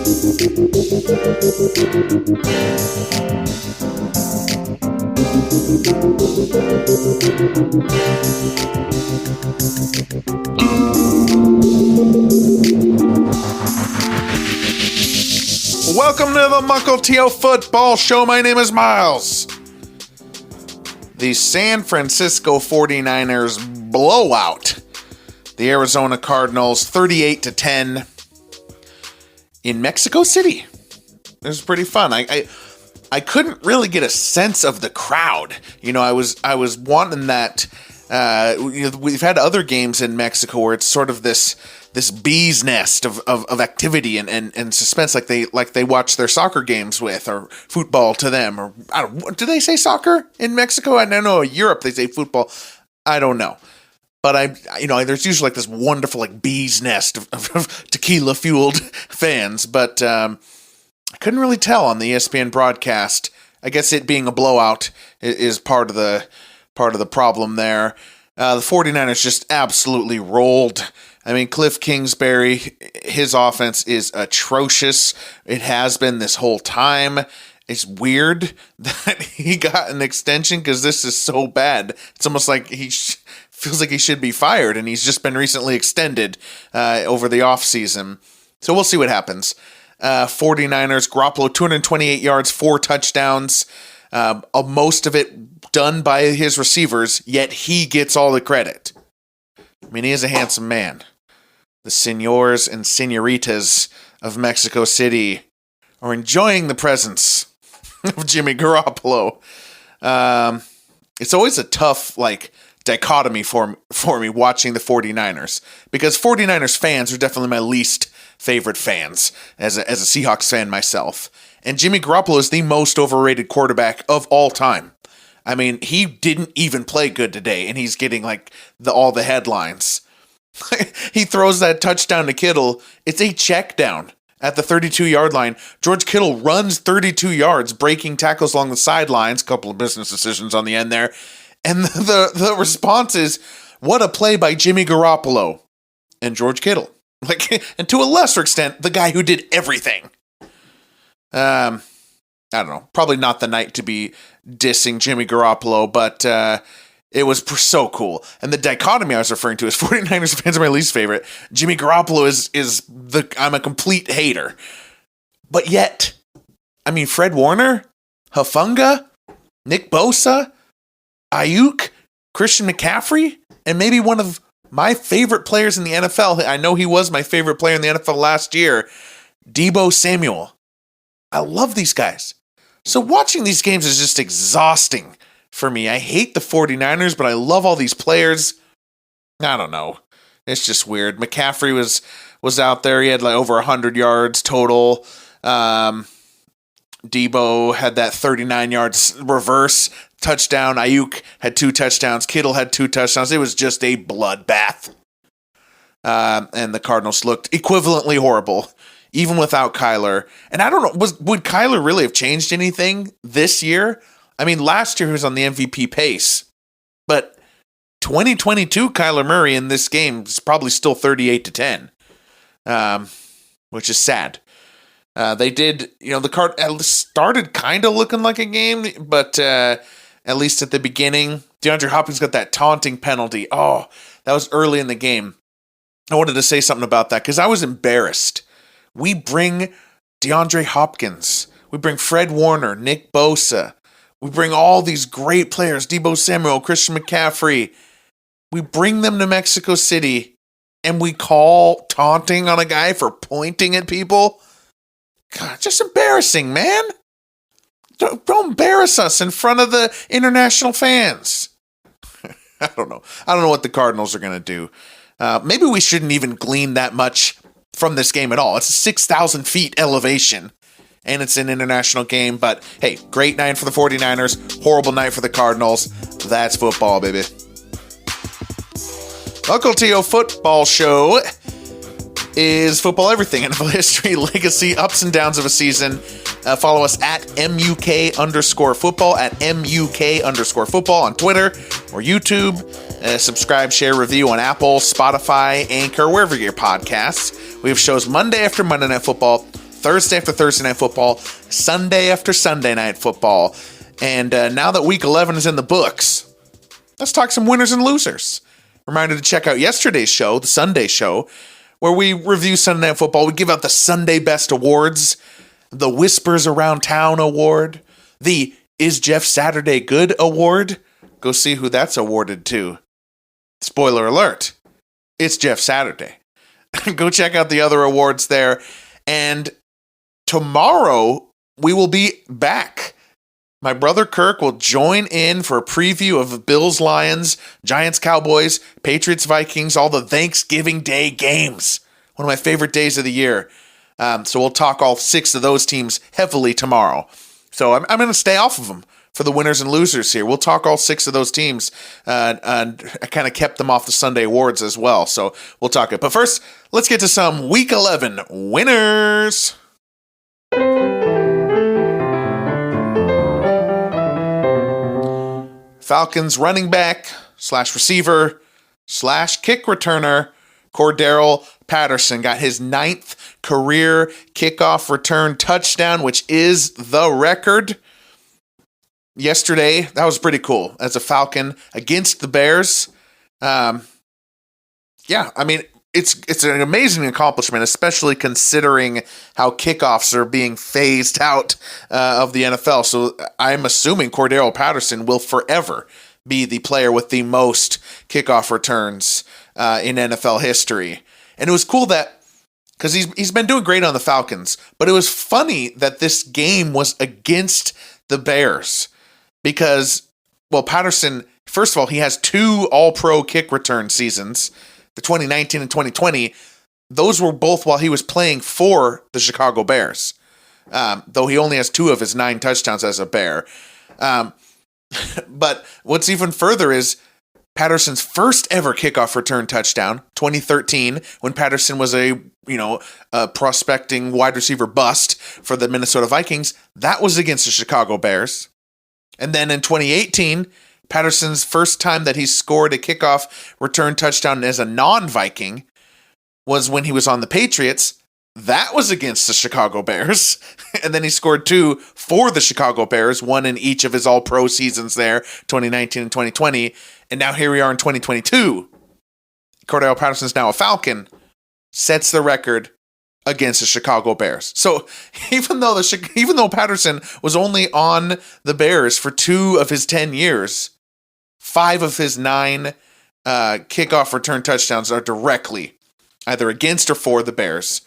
Welcome to the Mukilteo Football Show. My name is Miles. The San Francisco 49ers blowout the Arizona Cardinals 38-10 in Mexico City. It was pretty fun. I couldn't really get a sense of the crowd. You know, I was wanting that. We've had other games in Mexico where it's sort of this bee's nest of activity and suspense, like they watch their soccer games with, or football to them, or I don't. Do they say soccer in Mexico? I don't know. In Europe they say football. I don't know. But there's usually like this wonderful like bee's nest of tequila fueled fans. But I couldn't really tell on the ESPN broadcast. I guess it being a blowout is part of the problem there. The 49ers just absolutely rolled. I mean, Cliff Kingsbury, his offense is atrocious. It has been this whole time. It's weird that he got an extension because this is so bad. It's almost like he feels like he should be fired, and he's just been recently extended over the offseason. So we'll see what happens. 49ers, Garoppolo, 228 yards, 4 touchdowns. Most of it done by his receivers, yet he gets all the credit. I mean, he is a handsome man. The senors and senoritas of Mexico City are enjoying the presence of Jimmy Garoppolo. It's always a tough, dichotomy for me watching the 49ers, because 49ers fans are definitely my least favorite fans as a Seahawks fan myself. And Jimmy Garoppolo is the most overrated quarterback of all time. I mean, he didn't even play good today, and he's getting all the headlines. He throws that touchdown to Kittle. It's a check down at the 32-yard line. George Kittle runs 32 yards, breaking tackles along the sidelines. A couple of business decisions on the end there. And the response is, what a play by Jimmy Garoppolo and George Kittle. And to a lesser extent, the guy who did everything. I don't know. Probably not the night to be dissing Jimmy Garoppolo, but it was so cool. And the dichotomy I was referring to is 49ers fans are my least favorite. Jimmy Garoppolo I'm a complete hater. But yet, I mean, Fred Warner, Hufanga, Nick Bosa, Ayuk, Christian McCaffrey, and maybe one of my favorite players in the NFL. I know he was my favorite player in the NFL last year, Deebo Samuel. I love these guys. So watching these games is just exhausting for me. I hate the 49ers, but I love all these players. I don't know. It's just weird. McCaffrey was out there. He had over 100 yards total. Deebo had that 39 yards reverse touchdown. Ayuk had 2 touchdowns. Kittle had 2 touchdowns. It was just a bloodbath. And the Cardinals looked equivalently horrible, even without Kyler. And I don't know, would Kyler really have changed anything this year? I mean, last year he was on the MVP pace. But 2022 Kyler Murray in this game is probably still 38-10, which is sad. They did, the card started kind of looking like a game, but at least at the beginning, DeAndre Hopkins got that taunting penalty. Oh, that was early in the game. I wanted to say something about that because I was embarrassed. We bring DeAndre Hopkins. We bring Fred Warner, Nick Bosa. We bring all these great players, Deebo Samuel, Christian McCaffrey. We bring them to Mexico City, and we call taunting on a guy for pointing at people. God, just embarrassing, man. Don't embarrass us in front of the international fans. I don't know. I don't know what the Cardinals are going to do. Maybe we shouldn't even glean that much from this game at all. It's a 6,000 feet elevation, and it's an international game. But, hey, great night for the 49ers. Horrible night for the Cardinals. That's football, baby. Mukilteo Football Show is football everything, NFL history, legacy, ups and downs of a season. Follow us at MUK_football, at MUK_football on Twitter or YouTube. Subscribe, share, review on Apple, Spotify, Anchor, wherever you get your podcasts. We have shows Monday after Monday Night Football, Thursday after Thursday night football, Sunday after Sunday night football. And now that week 11 is in the books, let's talk some winners and losers. Reminder to check out yesterday's show, the Sunday show, where we review Sunday Night Football. We give out the Sunday Best Awards, the Whispers Around Town Award, the Is Jeff Saturday Good Award. Go see who that's awarded to. Spoiler alert, it's Jeff Saturday. Go check out the other awards there. And tomorrow, we will be back. My brother Kirk will join in for a preview of Bills, Lions, Giants, Cowboys, Patriots, Vikings, all the Thanksgiving Day games. One of my favorite days of the year. So we'll talk all 6 of those teams heavily tomorrow. So I'm going to stay off of them for the winners and losers here. We'll talk all 6 of those teams. And I kind of kept them off the Sunday awards as well. So we'll talk it. But first, let's get to some Week 11 winners. Falcons running back / receiver / kick returner Cordero Patterson got his 9th career kickoff return touchdown, which is the record. Yesterday, that was pretty cool as a Falcon against the Bears. Yeah, I mean, it's an amazing accomplishment, especially considering how kickoffs are being phased out of the NFL. So I'm assuming Cordero Patterson will forever be the player with the most kickoff returns in NFL history. And it was cool that, because he's been doing great on the Falcons, but it was funny that this game was against the Bears because, well, Patterson, first of all, he has 2 All-Pro kick return seasons, the 2019 and 2020. Those were both while he was playing for the Chicago Bears, though he only has 2 of his 9 touchdowns as a Bear. But what's even further is Patterson's first ever kickoff return touchdown, 2013, when Patterson was a prospecting wide receiver bust for the Minnesota Vikings. That was against the Chicago Bears. And then in 2018, Patterson's first time that he scored a kickoff return touchdown as a non-Viking was when he was on the Patriots. That was against the Chicago Bears. And then he scored 2 for the Chicago Bears, 1 in each of his all-pro seasons there, 2019 and 2020. And now here we are in 2022. Cordero Patterson's now a Falcon, sets the record against the Chicago Bears. So even though Patterson was only on the Bears for 2 of his 10 years, 5 of his 9 kickoff return touchdowns are directly either against or for the Bears.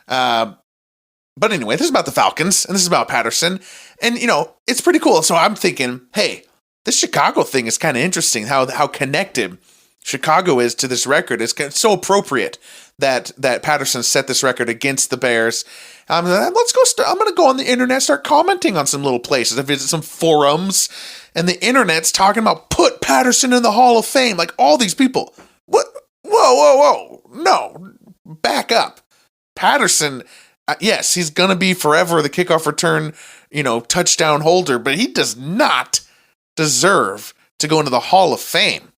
But anyway, this is about the Falcons, and this is about Patterson. And, it's pretty cool. So I'm thinking, hey, this Chicago thing is kind of interesting, how connected Chicago is to this record. It's so appropriate that Patterson set this record against the Bears. Let's go. I'm going to go on the internet, start commenting on some little places. I visit some forums, and the internet's talking about put Patterson in the Hall of Fame. Like all these people. What? Whoa. No, back up. Patterson, yes, he's going to be forever the kickoff return, touchdown holder, but he does not deserve to go into the Hall of Fame.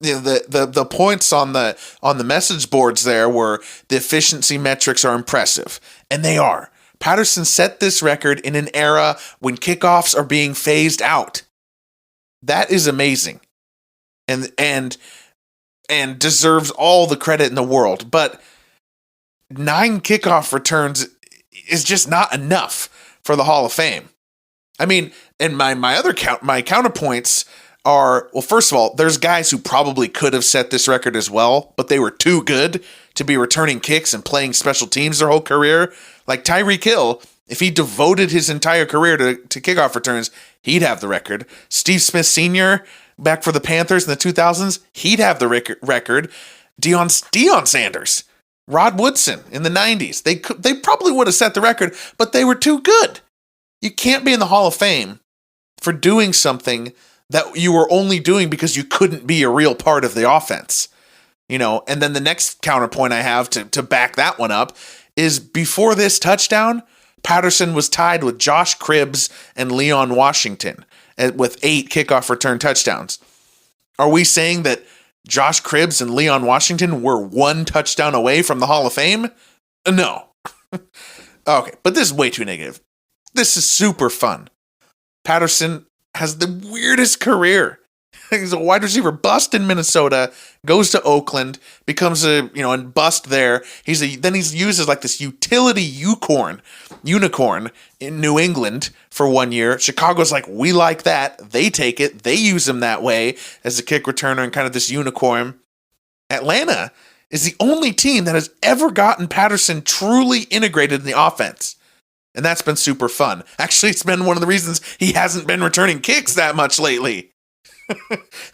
The points on the message boards there were the efficiency metrics are impressive, and they are. Patterson set this record in an era when kickoffs are being phased out. That is amazing, and deserves all the credit in the world. But 9 kickoff returns is just not enough for the Hall of Fame. I mean, and my counterpoints are, well, first of all, there's guys who probably could have set this record as well, but they were too good to be returning kicks and playing special teams their whole career. Like Tyreek Hill, if he devoted his entire career to kickoff returns, he'd have the record. Steve Smith Sr., back for the Panthers in the 2000s, he'd have the record. Deion Sanders, Rod Woodson in the 90s, they probably would have set the record, but they were too good. You can't be in the Hall of Fame for doing something that you were only doing because you couldn't be a real part of the offense. And then the next counterpoint I have to back that one up is before this touchdown, Patterson was tied with Josh Cribbs and Leon Washington with 8 kickoff return touchdowns. Are we saying that Josh Cribbs and Leon Washington were 1 touchdown away from the Hall of Fame? No. Okay, but this is way too negative. This is super fun. Patterson has the weirdest career. He's a wide receiver bust in Minnesota, goes to Oakland, becomes a bust there. Then he's used as like this utility unicorn in New England for 1 year. Chicago's like, we like that. They take it. They use him that way as a kick returner and kind of this unicorn. Atlanta is the only team that has ever gotten Patterson truly integrated in the offense. And that's been super fun. Actually, it's been one of the reasons he hasn't been returning kicks that much lately.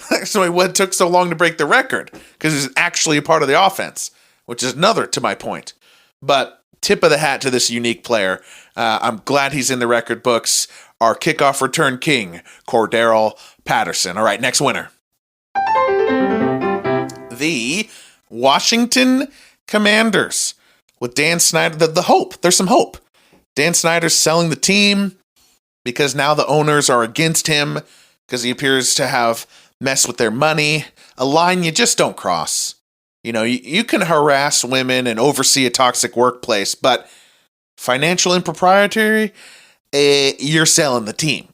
That's why what took so long to break the record, because he's actually a part of the offense, which is another to my point. But tip of the hat to this unique player. I'm glad he's in the record books. Our kickoff return king, Cordarrelle Patterson. All right, next winner. The Washington Commanders with Dan Snyder. The hope. There's some hope. Dan Snyder's selling the team because now the owners are against him because he appears to have messed with their money. A line you just don't cross. You can harass women and oversee a toxic workplace, but financial impropriety, you're selling the team.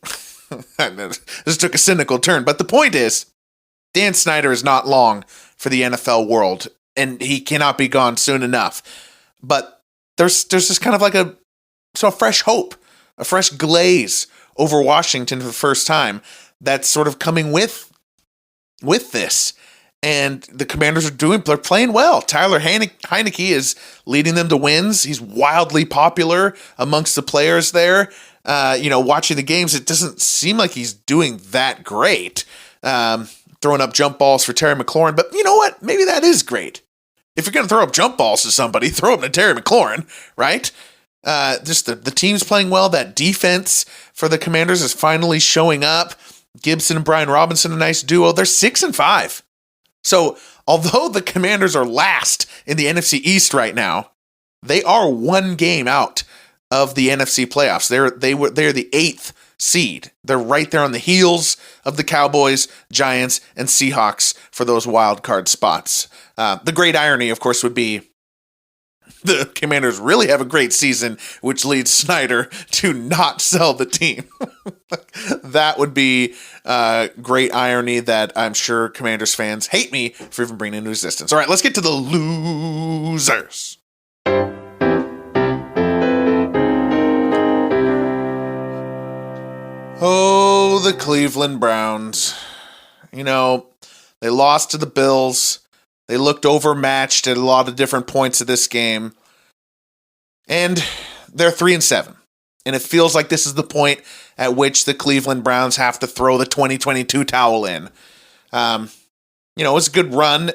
This took a cynical turn, but the point is, Dan Snyder is not long for the NFL world, and he cannot be gone soon enough. But there's just kind of like a fresh hope, a fresh glaze over Washington for the first time that's sort of coming with this. And the Commanders they're playing well. Tyler Heineke is leading them to wins. He's wildly popular amongst the players there. Watching the games, it doesn't seem like he's doing that great. Throwing up jump balls for Terry McLaurin. But you know what? Maybe that is great. If you're going to throw up jump balls to somebody, throw them to Terry McLaurin, right? Just the team's playing well. That defense for the Commanders is finally showing up. Gibson and Brian Robinson, a nice duo. They're 6-5. So, although the Commanders are last in the NFC East right now, they are one game out of the NFC playoffs. They're the 8th seed. They're right there on the heels of the Cowboys, Giants, and Seahawks for those wild card spots. The great irony, of course, would be the Commanders really have a great season, which leads Snyder to not sell the team. That would be great irony that I'm sure Commanders fans hate me for even bringing into existence. All right, let's get to the losers. Oh, the Cleveland Browns. They lost to the Bills. They looked overmatched at a lot of different points of this game. And they're 3-7. And it feels like this is the point at which the Cleveland Browns have to throw the 2022 towel in. It was a good run.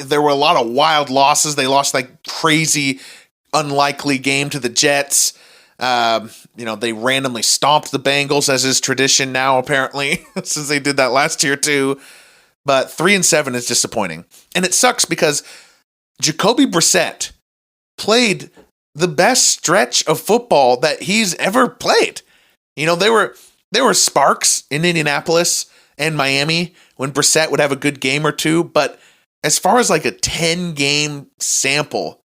There were a lot of wild losses. They lost like crazy, unlikely game to the Jets. They randomly stomped the Bengals, as is tradition now, apparently, since they did that last year too. But 3-7 is disappointing. And it sucks because Jacoby Brissett played the best stretch of football that he's ever played. There were sparks in Indianapolis and Miami when Brissett would have a good game or two. But as far as like a 10-game sample,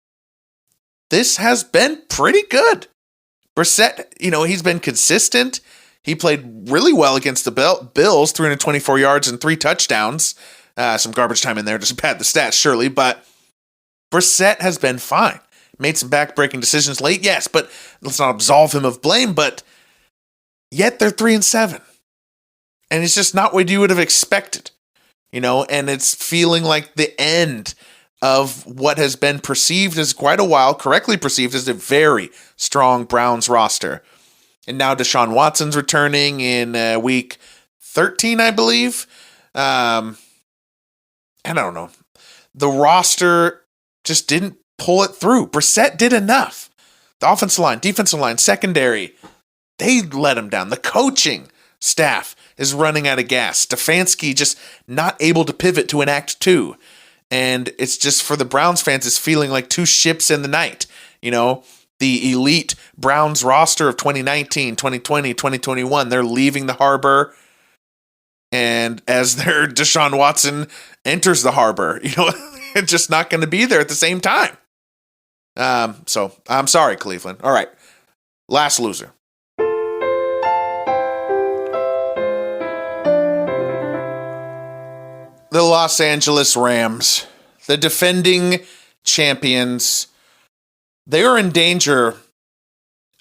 this has been pretty good. Brissett, he's been consistent. He played really well against the Bills, 324 yards and 3 touchdowns. Some garbage time in there just to pad the stats, surely. But Brissett has been fine. Made some back-breaking decisions late, yes, but let's not absolve him of blame. But yet they're 3-7. And it's just not what you would have expected. And it's feeling like the end of what has been perceived as quite a while, correctly perceived as a very strong Browns roster. And now Deshaun Watson's returning in week 13, I believe. I don't know. The roster just didn't pull it through. Brissett did enough. The offensive line, defensive line, secondary, they let him down. The coaching staff is running out of gas. Stefanski just not able to pivot to an act 2. And it's just, for the Browns fans, it's feeling like two ships in the night. The elite Browns roster of 2019, 2020, 2021, they're leaving the harbor. And as their Deshaun Watson enters the harbor, it's just not going to be there at the same time. So I'm sorry, Cleveland. All right. Last loser. The Los Angeles Rams, the defending champions. They are in danger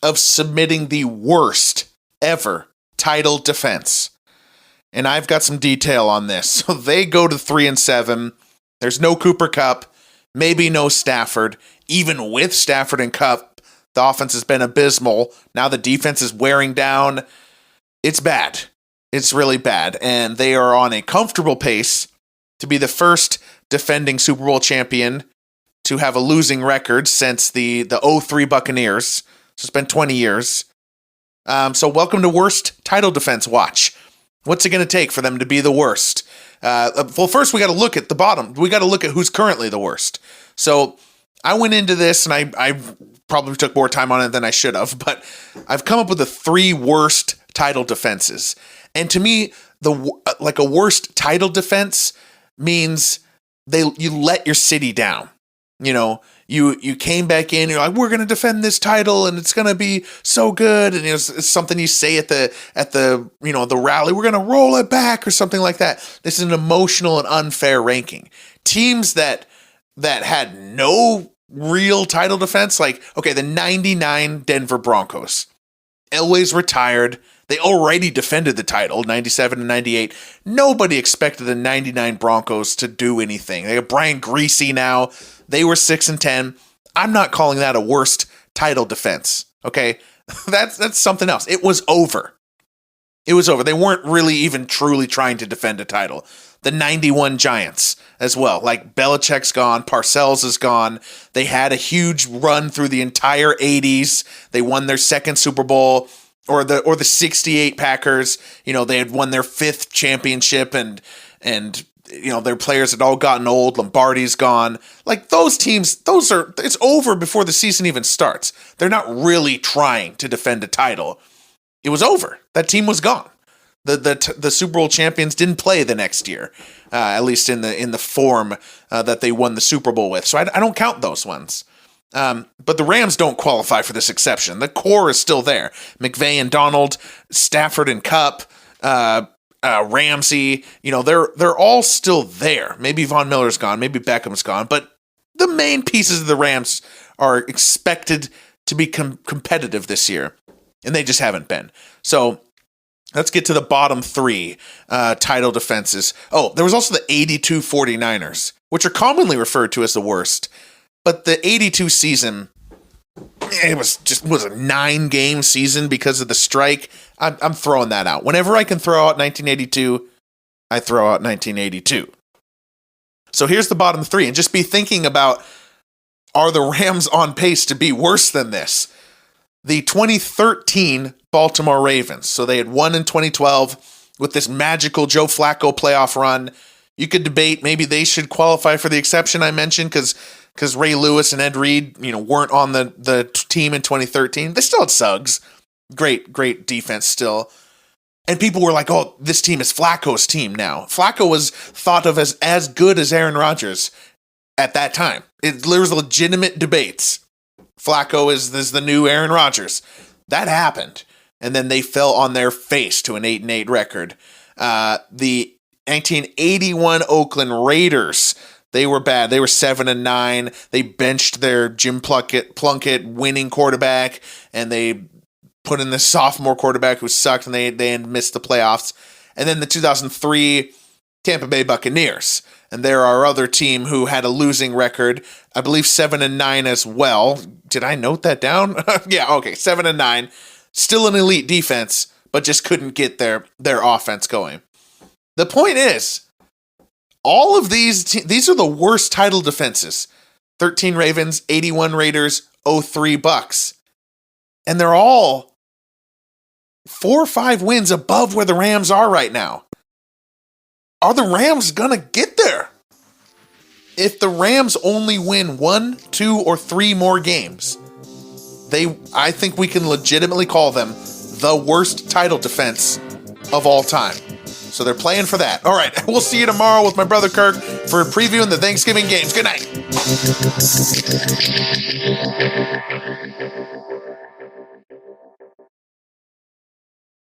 of submitting the worst ever title defense. And I've got some detail on this. So they go to 3-7. There's no Cooper Kupp, maybe no Stafford. Even with Stafford and Kupp, the offense has been abysmal. Now the defense is wearing down. It's bad. It's really bad. And they are on a comfortable pace to be the first defending Super Bowl champion to have a losing record since the 03 Buccaneers. So it's been 20 years. So welcome to worst title defense watch. What's it going to take for them to be the worst? Well, first we got to look at the bottom. We got to look at who's currently the worst. So I went into this, and I probably took more time on it than I should have, but I've come up with the 3 worst title defenses. And to me, a worst title defense means you let your city down. You know, you came back in, you're like, we're going to defend this title and it's going to be so good. And it's something you say at the the rally, we're going to roll it back or something like that. This is an emotional and unfair ranking. Teams that had no real title defense, like, okay, the 99 Denver Broncos, Elway's retired. They already defended the title, 97 and 98. Nobody expected the 99 Broncos to do anything. They have Brian Greasy now. They were 6-10. I'm not calling that a worst title defense. Okay, that's something else. It was over. It was over. They weren't really even truly trying to defend a title. The 91 Giants as well. Like, Belichick's gone. Parcells is gone. They had a huge run through the entire 80s. They won their second Super Bowl. Or the 68 Packers, they had won their 5th championship and their players had all gotten old. Lombardi's gone. Like, those teams, it's over before the season even starts. They're not really trying to defend a title. It was over. That team was gone. The Super Bowl champions didn't play the next year, at least in the form that they won the Super Bowl with. So I don't count those ones. But the Rams don't qualify for this exception. The core is still there. McVay and Donald, Stafford and Kupp, Ramsey, they're all still there. Maybe Von Miller's gone, maybe Beckham's gone, but the main pieces of the Rams are expected to be competitive this year, and they just haven't been. So let's get to the bottom 3 title defenses. Oh, there was also the 82 49ers, which are commonly referred to as the worst. But the 82 season, it was a 9-game season because of the strike. I'm throwing that out. Whenever I can throw out 1982, I throw out 1982. So here's the bottom 3. And just be thinking about, are the Rams on pace to be worse than this? The 2013 Baltimore Ravens. So they had won in 2012 with this magical Joe Flacco playoff run. You could debate maybe they should qualify for the exception I mentioned because Ray Lewis and Ed Reed, weren't on the team in 2013. They still had Suggs. Great defense still. And people were like, oh, this team is Flacco's team now. Flacco was thought of as good as Aaron Rodgers at that time. There was legitimate debates. Flacco is the new Aaron Rodgers. That happened. And then they fell on their face to an 8-8 record. The 1981 Oakland Raiders, they were bad. They were 7-9. They benched their Jim Plunkett winning quarterback, and they put in the sophomore quarterback who sucked, and they missed the playoffs. And then the 2003 Tampa Bay Buccaneers, and they're our other team who had a losing record, I believe 7-9 as well. Did I note that down? Yeah, okay, 7-9. Still an elite defense, but just couldn't get their offense going. The point is, all of these are the worst title defenses. 13 Ravens, 81 Raiders, 03 Bucks. And they're all 4 or 5 wins above where the Rams are right now. Are the Rams going to get there? If the Rams only win 1, 2, or 3 more games, I think we can legitimately call them the worst title defense of all time. So they're playing for that. All right, we'll see you tomorrow with my brother Kirk for previewing the Thanksgiving games. Good night.